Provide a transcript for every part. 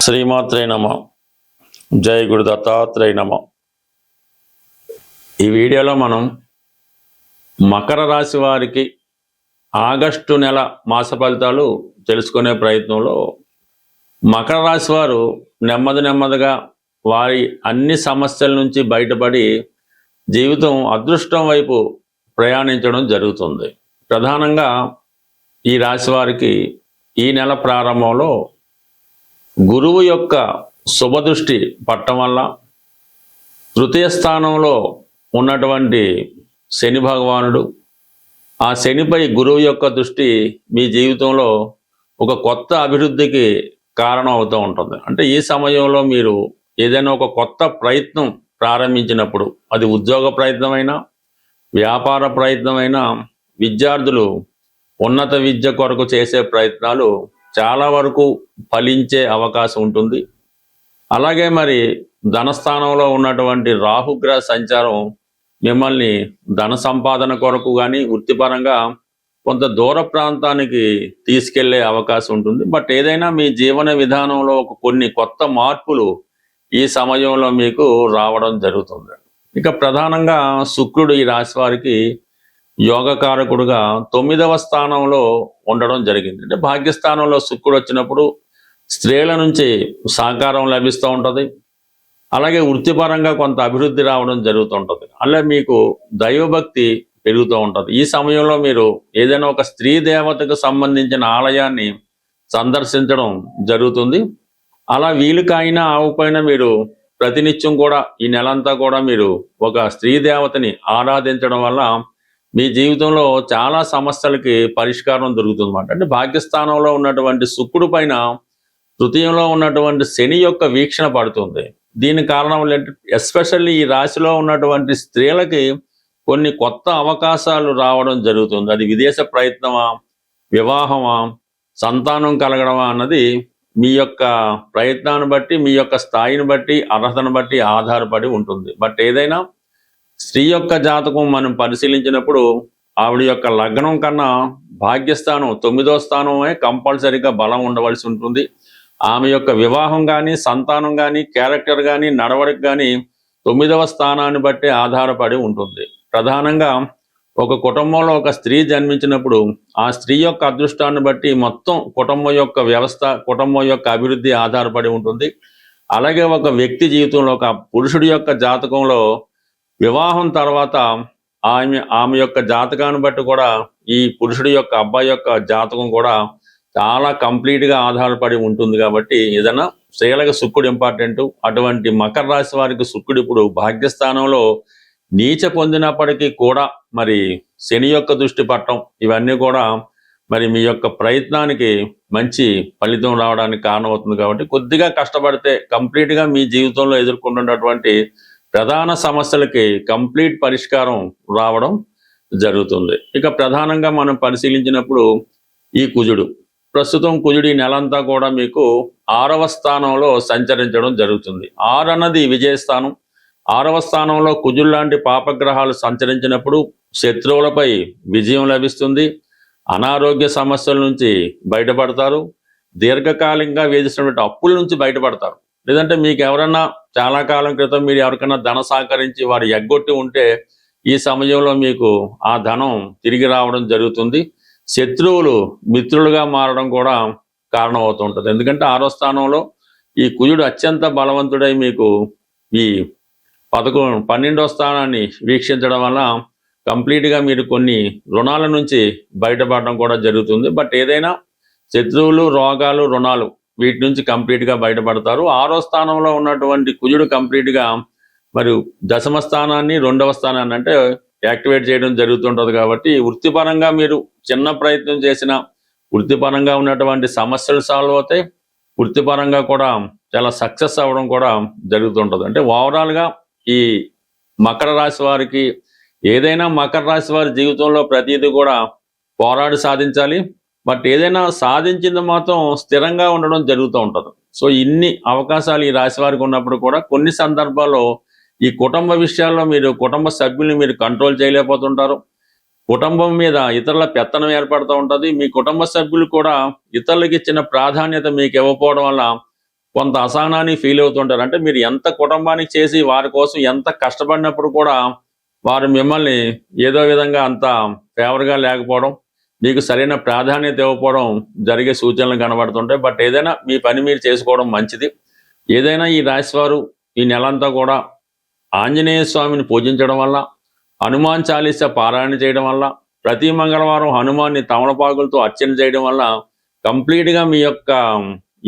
శ్రీమాత్రే నమ. జై గురు దత్తాత్రేయ నమ. ఈ వీడియోలో మనం మకర రాశి వారికి ఆగస్టు నెల మాస ఫలితాలు తెలుసుకునే ప్రయత్నంలో మకర రాశి వారు నెమ్మదిగా వారి అన్ని సమస్యల నుంచి బయటపడి జీవితం అదృష్టం వైపు ప్రయాణించడం జరుగుతుంది. ప్రధానంగా ఈ రాశి వారికి ఈ నెల ప్రారంభంలో గురువు యొక్క శుభదృష్టి పట్టడం వల్ల తృతీయ స్థానంలో ఉన్నటువంటి శని భగవానుడు, ఆ శనిపై గురువు యొక్క దృష్టి మీ జీవితంలో ఒక కొత్త అభివృద్ధికి కారణం అవుతూ ఉంటుంది. అంటే ఈ సమయంలో మీరు ఏదైనా ఒక కొత్త ప్రయత్నం ప్రారంభించినప్పుడు, అది ఉద్యోగ ప్రయత్నమైనా వ్యాపార ప్రయత్నమైనా, విద్యార్థులు ఉన్నత విద్య కొరకు చేసే ప్రయత్నాలు చాలా వరకు ఫలించే అవకాశం ఉంటుంది. అలాగే మరి ధనస్థానంలో ఉన్నటువంటి రాహుగ్రహ సంచారం మిమ్మల్ని ధన సంపాదన కొరకు కానీ వృత్తిపరంగా కొంత దూర ప్రాంతానికి తీసుకెళ్లే అవకాశం ఉంటుంది. బట్ ఏదైనా మీ జీవన విధానంలో కొన్ని కొత్త మార్పులు ఈ సమయంలో మీకు రావడం జరుగుతుంది. ఇక ప్రధానంగా శుక్రుడు ఈ రాశి వారికి యోగకారకుడుగా 9వ స్థానంలో ఉండడం జరిగింది. అంటే భాగ్యస్థానంలో శుక్రుడు వచ్చినప్పుడు స్త్రీల నుంచి సహకారం లభిస్తూ ఉంటుంది. అలాగే వృత్తిపరంగా కొంత అభివృద్ధి రావడం జరుగుతుంటుంది. అలా మీకు దైవభక్తి పెరుగుతూ ఉంటుంది. ఈ సమయంలో మీరు ఏదైనా ఒక స్త్రీ దేవతకు సంబంధించిన ఆలయాన్ని సందర్శించడం జరుగుతుంది. అలా వీలుకైనా ఆవుపైన మీరు ప్రతినిత్యం కూడా ఈ నెలంతా కూడా మీరు ఒక స్త్రీ దేవతని ఆరాధించడం వల్ల మీ జీవితంలో చాలా సమస్యలకి పరిష్కారం దొరుకుతుంది అన్నమాట. అంటే భాగ్యస్థానంలో ఉన్నటువంటి శుక్రుడు పైన తృతీయంలో ఉన్నటువంటి శని యొక్క వీక్షణ పడుతుంది. దీని కారణం ఎస్పెషల్లీ ఈ రాశిలో ఉన్నటువంటి స్త్రీలకి కొన్ని కొత్త అవకాశాలు రావడం జరుగుతుంది. అది విదేశ ప్రయత్నమా, వివాహమా, సంతానం కలగడమా అన్నది మీ యొక్క ప్రయత్నాన్ని బట్టి, మీ యొక్క స్థాయిని బట్టి, అర్హతను బట్టి ఆధారపడి ఉంటుంది. బట్ ఏదైనా స్త్రీ యొక్క జాతకం మనం పరిశీలించినప్పుడు ఆవిడ యొక్క లగ్నం కన్నా భాగ్యస్థానం 9వ స్థానమే కంపల్సరీగా బలం ఉండవలసి ఉంటుంది. ఆమె యొక్క వివాహం కానీ, సంతానం కానీ, క్యారెక్టర్ కానీ, నడవడిక కానీ 9వ స్థానాన్ని బట్టి ఆధారపడి ఉంటుంది. ప్రధానంగా ఒక కుటుంబంలో ఒక స్త్రీ జన్మించినప్పుడు ఆ స్త్రీ యొక్క అదృష్టాన్ని బట్టి మొత్తం కుటుంబం యొక్క వ్యవస్థ, కుటుంబం యొక్క అభివృద్ధి ఆధారపడి ఉంటుంది. అలాగే ఒక వ్యక్తి జీవితంలో ఒక పురుషుడి యొక్క జాతకంలో వివాహం తర్వాత ఆమె యొక్క జాతకాన్ని బట్టి కూడా ఈ పురుషుడి యొక్క అబ్బాయి యొక్క జాతకం కూడా చాలా కంప్లీట్గా ఆధారపడి ఉంటుంది. కాబట్టి ఏదైనా స్త్రీలకు శుక్రుడు ఇంపార్టెంట్. అటువంటి మకర రాశి వారికి శుక్రుడు ఇప్పుడు భాగ్యస్థానంలో నీచ పొందినప్పటికీ కూడా మరి శని యొక్క దృష్టి పట్టడం ఇవన్నీ కూడా మరి మీ యొక్క ప్రయత్నానికి మంచి ఫలితం రావడానికి కారణమవుతుంది. కాబట్టి కొద్దిగా కష్టపడితే కంప్లీట్గా మీ జీవితంలో ఎదుర్కొంటున్నటువంటి ప్రధాన సమస్యలకి కంప్లీట్ పరిష్కారం రావడం జరుగుతుంది. ఇక ప్రధానంగా మనం పరిశీలించినప్పుడు ఈ కుజుడు ప్రస్తుతం కుజుడు ఈ నెలంతా కూడా మీకు 6వ స్థానంలో సంచరించడం జరుగుతుంది. 6 అన్నది విజయస్థానం. 6వ స్థానంలో కుజుడు లాంటి పాపగ్రహాలు సంచరించినప్పుడు శత్రువులపై విజయం లభిస్తుంది. అనారోగ్య సమస్యల నుంచి బయటపడతారు. దీర్ఘకాలికంగా వేధిస్తున్నటువంటి అప్పుల నుంచి బయటపడతారు. లేదంటే మీకు ఎవరన్నా చాలా కాలం క్రితం మీరు ఎవరికైనా ధన సహకరించి వారు ఎగ్గొట్టి ఉంటే ఈ సమయంలో మీకు ఆ ధనం తిరిగి రావడం జరుగుతుంది. శత్రువులు మిత్రులుగా మారడం కూడా కారణం అవుతుంటుంది. ఎందుకంటే 6వ స్థానంలో ఈ కుజుడు అత్యంత బలవంతుడై మీకు ఈ 12వ స్థానాన్ని వీక్షించడం వల్ల కంప్లీట్గా మీరు కొన్ని రుణాల నుంచి బయటపడడం కూడా జరుగుతుంది. బట్ ఏదైనా శత్రువులు, రోగాలు, రుణాలు వీటి నుంచి కంప్లీట్గా బయటపడతారు. 6వ స్థానంలో ఉన్నటువంటి కుజుడు కంప్లీట్గా మరి 10వ స్థానాన్ని, 2వ స్థానాన్ని అంటే యాక్టివేట్ చేయడం జరుగుతుంటుంది. కాబట్టి వృత్తిపరంగా మీరు చిన్న ప్రయత్నం చేసినా వృత్తిపరంగా ఉన్నటువంటి సమస్యలు సాల్వ్ అవుతాయి. వృత్తిపరంగా కూడా చాలా సక్సెస్ అవ్వడం కూడా జరుగుతుంటుంది. అంటే ఓవరాల్గా ఈ మకర రాశి వారికి ఏదైనా మకర రాశి వారి జీవితంలో ప్రతిదీ కూడా పోరాడి సాధించాలి. బట్ ఏదైనా సాధించింది మాత్రం స్థిరంగా ఉండడం జరుగుతూ ఉంటుంది. సో ఇన్ని అవకాశాలు ఈ రాశి వారికి ఉన్నప్పుడు కూడా కొన్ని సందర్భాల్లో ఈ కుటుంబ విషయాల్లో మీరు కుటుంబ సభ్యుల్ని మీరు కంట్రోల్ చేయలేకపోతుంటారు. కుటుంబం మీద ఇతరుల పెత్తనం ఏర్పడుతూ ఉంటుంది. మీ కుటుంబ సభ్యులు కూడా ఇతరులకు ఇచ్చిన ప్రాధాన్యత మీకు ఇవ్వకపోవడం వల్ల కొంత అసహనాన్ని ఫీల్ అవుతుంటారు. అంటే మీరు ఎంత కుటుంబానికి చేసి వారి కోసం ఎంత కష్టపడినప్పుడు కూడా వారు మిమ్మల్ని ఏదో విధంగా అంత ఫేవర్గా లేకపోవడం, మీకు సరైన ప్రాధాన్యత ఇవ్వకపోవడం జరిగే సూచనలు కనబడుతుంటాయి. బట్ ఏదైనా మీ పని మీరు చేసుకోవడం మంచిది. ఏదైనా ఈ రాశివారు ఈ నెలంతా కూడా ఆంజనేయ స్వామిని పూజించడం వల్ల, హనుమాన్ చాలీస పారాయణ చేయడం వల్ల, ప్రతి మంగళవారం హనుమాన్ని తమలపాకులతో అర్చన చేయడం వల్ల కంప్లీట్గా మీ యొక్క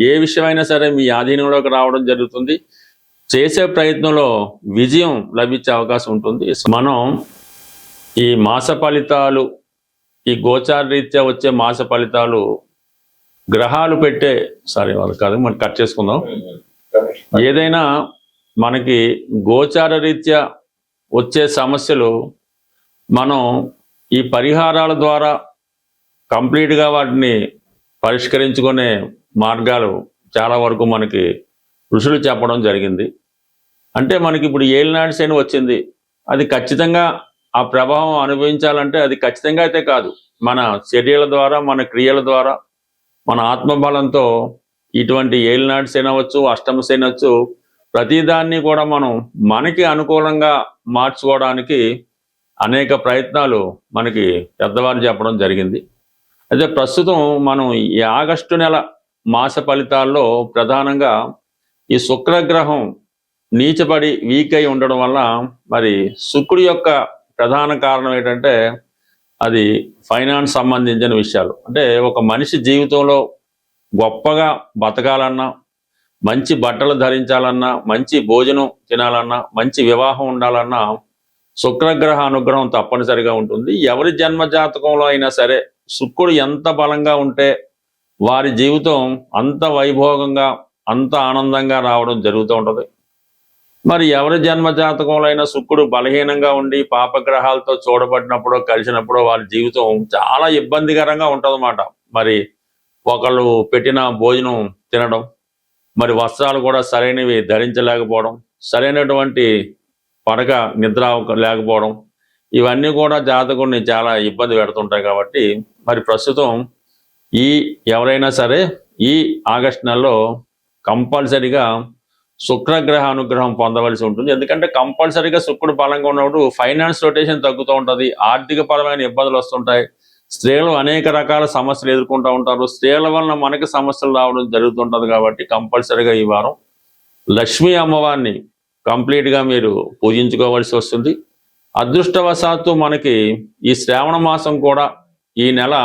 ఏ విషయమైనా సరే మీ ఆధీనంలోకి రావడం జరుగుతుంది. చేసే ప్రయత్నంలో విజయం లభించే అవకాశం ఉంటుంది. మనం ఈ మాస ఫలితాలు, ఈ గోచార రీత్యా వచ్చే మాస ఫలితాలు గ్రహాలు పెట్టే వాళ్ళు కాదు, మనం కట్ చేసుకుందాం. ఏదైనా మనకి గోచార రీత్యా వచ్చే సమస్యలు మనం ఈ పరిహారాల ద్వారా కంప్లీట్గా వాటిని పరిష్కరించుకునే మార్గాలు చాలా వరకు మనకి ఋషులు చెప్పడం జరిగింది. అంటే మనకి ఇప్పుడు ఏలినాటి శని వచ్చింది, అది ఖచ్చితంగా ఆ ప్రభావం అనుభవించాలంటే అది ఖచ్చితంగా అయితే కాదు, మన చర్యల ద్వారా, మన క్రియల ద్వారా, మన ఆత్మబలంతో ఇటువంటి ఏలినాటి శని అవ్వచ్చు, అష్టమ శని అవచ్చు, ప్రతిదాన్ని కూడా మనం మనకి అనుకూలంగా మార్చుకోవడానికి అనేక ప్రయత్నాలు మనకి పెద్దవారు చెప్పడం జరిగింది. అయితే ప్రస్తుతం మనం ఈ ఆగస్టు నెల మాస ఫలితాల్లో ప్రధానంగా ఈ శుక్రగ్రహం నీచపడి వీక్ అయి ఉండడం వల్ల మరి శుక్రుడి యొక్క ప్రధాన కారణం ఏంటంటే అది ఫైనాన్స్ సంబంధించిన విషయాలు. అంటే ఒక మనిషి జీవితంలో గొప్పగా బతకాలన్నా, మంచి బట్టలు ధరించాలన్నా, మంచి భోజనం తినాలన్నా, మంచి వివాహం ఉండాలన్నా శుక్రగ్రహ అనుగ్రహం తప్పనిసరిగా ఉంటుంది. ఎవరి జన్మ జాతకంలో అయినా సరే శుక్రుడు ఎంత బలంగా ఉంటే వారి జీవితం అంత వైభోగంగా, అంత ఆనందంగా రావడం జరుగుతూ ఉంటుంది. మరి ఎవరి జన్మ జాతకంలో అయినా శుక్రుడు బలహీనంగా ఉండి పాపగ్రహాలతో చూడబడినప్పుడు, కలిసినప్పుడు వారి జీవితం చాలా ఇబ్బందికరంగా ఉంటుందన్నమాట. మరి ఒకళ్ళు పెట్టిన భోజనం తినడం, మరి వస్త్రాలు కూడా సరైనవి ధరించలేకపోవడం, సరైనటువంటి పడక నిద్ర లేకపోవడం, ఇవన్నీ కూడా జాతకుడిని చాలా ఇబ్బంది పెడుతుంటాయి. కాబట్టి మరి ప్రస్తుతం ఎవరైనా సరే ఈ ఆగస్టు నెలలో కంపల్సరిగా శుక్రగ్రహ అనుగ్రహం పొందవలసి ఉంటుంది. ఎందుకంటే కంపల్సరిగా శుక్రుడు బలంగా ఉన్నప్పుడు ఫైనాన్స్ రొటేషన్ తగ్గుతూ ఉంటుంది, ఆర్థిక పరమైన ఇబ్బందులు వస్తుంటాయి, స్త్రీలు అనేక రకాల సమస్యలు ఎదుర్కొంటూ ఉంటారు, స్త్రీల వలన మనకి సమస్యలు రావడం జరుగుతుంటుంది. కాబట్టి కంపల్సరిగా ఈ వారం లక్ష్మీ అమ్మవారిని కంప్లీట్గా మీరు పూజించుకోవాల్సి వస్తుంది. అదృష్టవశాత్తు మనకి ఈ శ్రావణ మాసం కూడా ఈ నెల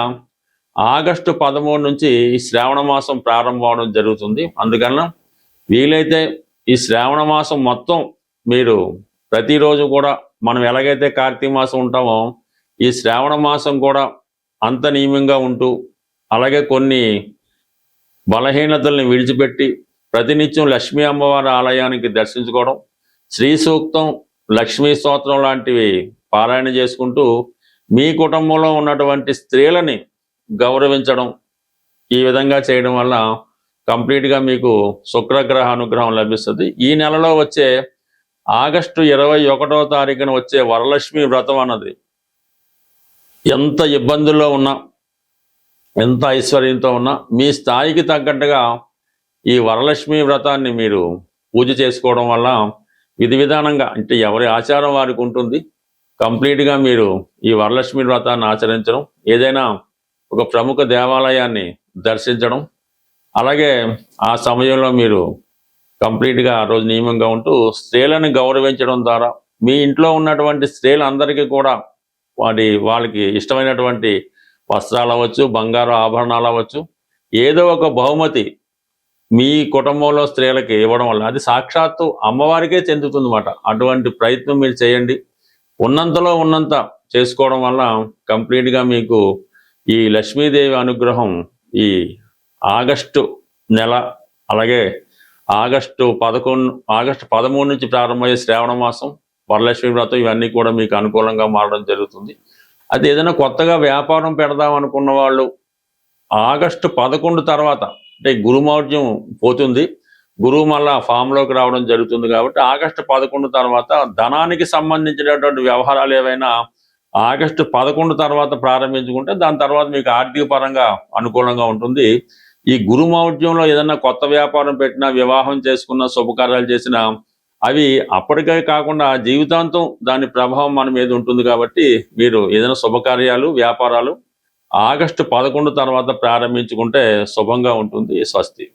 ఆగస్టు 13 నుంచి ఈ శ్రావణ మాసం ప్రారంభం అవడం జరుగుతుంది. అందుకన్నా వీలైతే ఈ శ్రావణ మాసం మొత్తం మీరు ప్రతిరోజు కూడా, మనం ఎలాగైతే కార్తీక మాసం ఉంటామో ఈ శ్రావణ మాసం కూడా అంత నియమంగా ఉంటూ, అలాగే కొన్ని బలహీనతల్ని విడిచిపెట్టి ప్రతినిత్యం లక్ష్మీ అమ్మవారి ఆలయానికి దర్శించుకోవడం, శ్రీ సూక్తం, లక్ష్మీ స్తోత్రం లాంటివి పారాయణ చేసుకుంటూ మీ కుటుంబంలో ఉన్నటువంటి స్త్రీలని గౌరవించడం, ఈ విధంగా చేయడం వల్ల కంప్లీట్గా మీకు శుక్రగ్రహ అనుగ్రహం లభిస్తుంది. ఈ నెలలో వచ్చే ఆగస్టు 21వ తారీఖున వచ్చే వరలక్ష్మి వ్రతం అన్నది ఎంత ఇబ్బందుల్లో ఉన్నా, ఎంత ఐశ్వర్యంతో ఉన్నా మీ స్థాయికి తగ్గట్టుగా ఈ వరలక్ష్మి వ్రతాన్ని మీరు పూజ చేసుకోవడం వల్ల విధి విధానంగా, అంటే ఎవరి ఆచారం వారికి ఉంటుంది, కంప్లీట్గా మీరు ఈ వరలక్ష్మి వ్రతాన్ని ఆచరించడం, ఏదైనా ఒక ప్రముఖ దేవాలయాన్ని దర్శించడం, అలాగే ఆ సమయంలో మీరు కంప్లీట్గా ఆ రోజు నియమంగా ఉంటూ స్త్రీలను గౌరవించడం ద్వారా మీ ఇంట్లో ఉన్నటువంటి స్త్రీలందరికీ కూడా వాళ్ళకి ఇష్టమైనటువంటి వస్త్రాలు అవ్వచ్చు, బంగారు ఆభరణాలు అవ్వచ్చు, ఏదో ఒక బహుమతి మీ కుటుంబంలో స్త్రీలకి ఇవ్వడం వల్ల అది సాక్షాత్తు అమ్మవారికే చెందుతుందన్నమాట. అటువంటి ప్రయత్నం మీరు చేయండి. ఉన్నంతలో ఉన్నంత చేసుకోవడం వల్ల కంప్లీట్గా మీకు ఈ లక్ష్మీదేవి అనుగ్రహం ఈ ఆగస్టు నెల, అలాగే ఆగస్టు 13 నుంచి ప్రారంభమయ్యే శ్రావణ మాసం, వరలక్ష్మి వ్రతం, ఇవన్నీ కూడా మీకు అనుకూలంగా మారడం జరుగుతుంది. అది ఏదైనా కొత్తగా వ్యాపారం పెడదాం అనుకున్న వాళ్ళు ఆగస్టు 11 తర్వాత, అంటే గురుమౌఢ్యం పోతుంది, గురువు మళ్ళా ఫామ్లోకి రావడం జరుగుతుంది. కాబట్టి ఆగస్టు 11 తర్వాత ధనానికి సంబంధించినటువంటి వ్యవహారాలు ఏవైనా ఆగస్టు 11 తర్వాత ప్రారంభించుకుంటే దాని తర్వాత మీకు ఆర్థిక పరంగా అనుకూలంగా ఉంటుంది. ఈ గురుమౌఢ్యంలో ఏదన్నా కొత్త వ్యాపారం పెట్టినా, వివాహం చేసుకున్న, శుభకార్యాలు చేసినా అవి అప్పటికే కాకుండా జీవితాంతం దాని ప్రభావం మన మీద ఉంటుంది. కాబట్టి మీరు ఏదైనా శుభకార్యాలు, వ్యాపారాలు ఆగస్టు 11 తర్వాత ప్రారంభించుకుంటే శుభంగా ఉంటుంది. స్వస్తి.